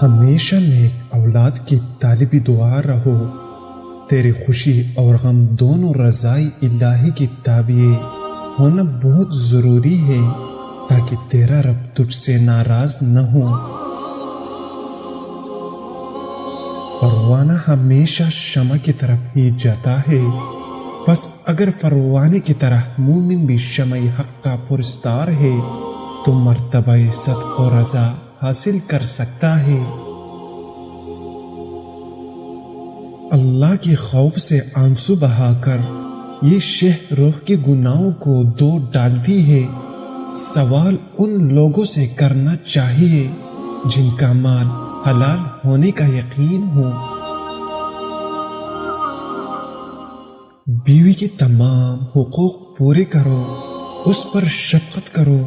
ہمیشہ نیک اولاد کی طالبی دعا رہو۔ تیری خوشی اور غم دونوں رضائی الہی کی تابع ہونا بہت ضروری ہے تاکہ تیرا رب تجھ سے ناراض نہ ہو۔ پروانہ ہمیشہ شمع کی طرف ہی جاتا ہے، بس اگر پروانے کی طرح مومن بھی شمع حق کا پرستار ہے تو مرتبہ صدق و رضا حاصل کر سکتا ہے۔ اللہ کے خوف سے آنسو بہا کر یہ شہ روح کے گناہوں کو دھو ڈالتی ہے۔ سوال ان لوگوں سے کرنا چاہیے جن کا مال حلال ہونے کا یقین ہو۔ بیوی کے تمام حقوق پورے کرو، اس پر شفقت کرو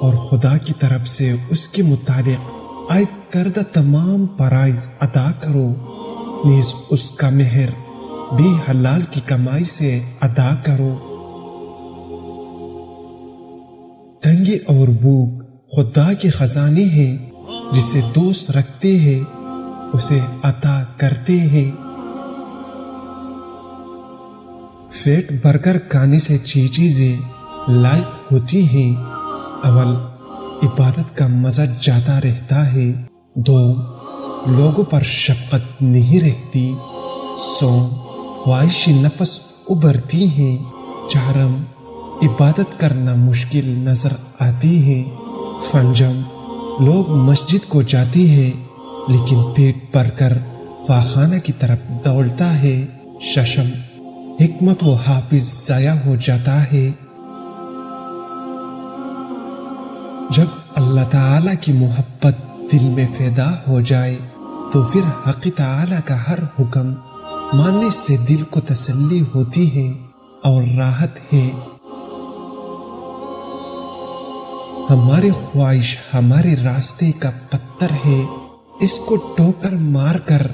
اور خدا کی طرف سے اس کے متعلق عائد کردہ تمام فرائض ادا کرو، نیز اس کا مہر بھی حلال کی کمائی سے ادا کرو۔ تنگی اور بھوک خدا کے خزانے ہیں، جسے دوست رکھتے ہیں اسے عطا کرتے ہیں۔ پیٹ بھر کر کھانے سے چیزیں لائق ہوتی ہیں۔ اول عبادت کا مزہ جاتا رہتا ہے، دو لوگوں پر شفقت نہیں رہتی، سوم خواہش نفس ابھرتی ہیں، چہارم عبادت کرنا مشکل نظر آتی ہے، پنجم لوگ مسجد کو جاتے ہیں لیکن پیٹ بھر کر خانہ کی طرف دوڑتا ہے، ششم حکمت و حافظ ضائع ہو جاتا ہے۔ جب اللہ تعالیٰ کی محبت دل میں پیدا ہو جائے تو پھر حق تعالیٰ کا ہر حکم ماننے سے دل کو تسلی ہوتی ہے اور راحت ہے۔ ہماری خواہش ہمارے راستے کا پتھر ہے، اس کو ٹھوکر مار کر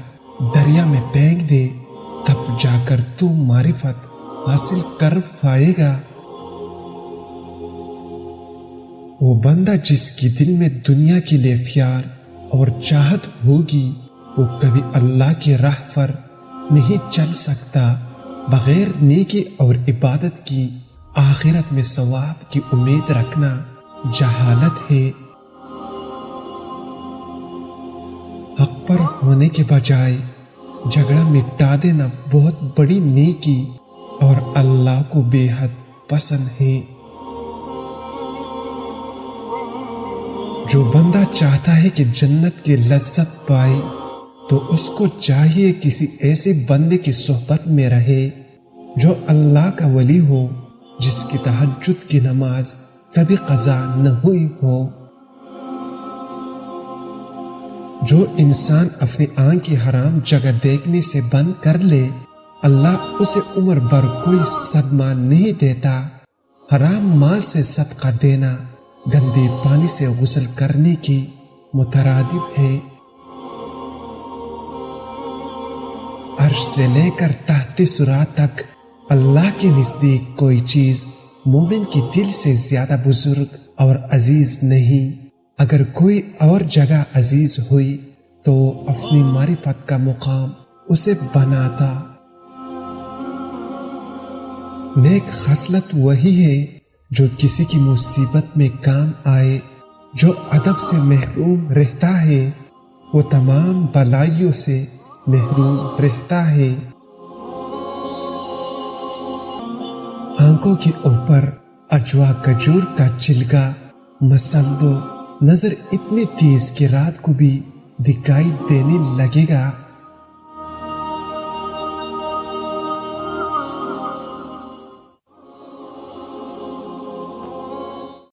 دریا میں پھینک دے، تب جا کر تو معرفت حاصل کر پائے گا۔ وہ بندہ جس کی دل میں دنیا کے لیے پیار اور چاہت ہوگی وہ کبھی اللہ کی راہ پر نہیں چل سکتا۔ بغیر نیکی اور عبادت کی آخرت میں ثواب کی امید رکھنا جہالت ہے۔ حق پر ہونے کے بجائے جھگڑا مٹا دینا بہت بڑی نیکی اور اللہ کو بے حد پسند ہے۔ جو بندہ چاہتا ہے کہ جنت کی لذت پائے تو اس کو چاہیے کسی ایسے بندے کی صحبت میں رہے جو اللہ کا ولی ہو، جس کی تہجد کی نماز کبھی قضا نہ ہوئی ہو۔ جو انسان اپنی آنکھ کی حرام جگہ دیکھنے سے بند کر لے، اللہ اسے عمر بھر کوئی صدمہ نہیں دیتا۔ حرام مال سے صدقہ دینا گندے پانی سے غسل کرنے کی مترادف ہے۔ عرش سے لے کر تحت ثری تک اللہ کے نزدیک کوئی چیز مومن کی دل سے زیادہ بزرگ اور عزیز نہیں۔ اگر کوئی اور جگہ عزیز ہوئی تو اپنی معرفت کا مقام اسے بناتا۔ نیک خصلت وہی ہے جو کسی کی مصیبت میں کام آئے۔ جو ادب سے محروم رہتا ہے وہ تمام بلائیوں سے محروم رہتا ہے۔ آنکھوں کے اوپر اجوا کھجور کا چھلکا مسل دو، نظر اتنی تیز کہ رات کو بھی دکھائی دینے لگے گا۔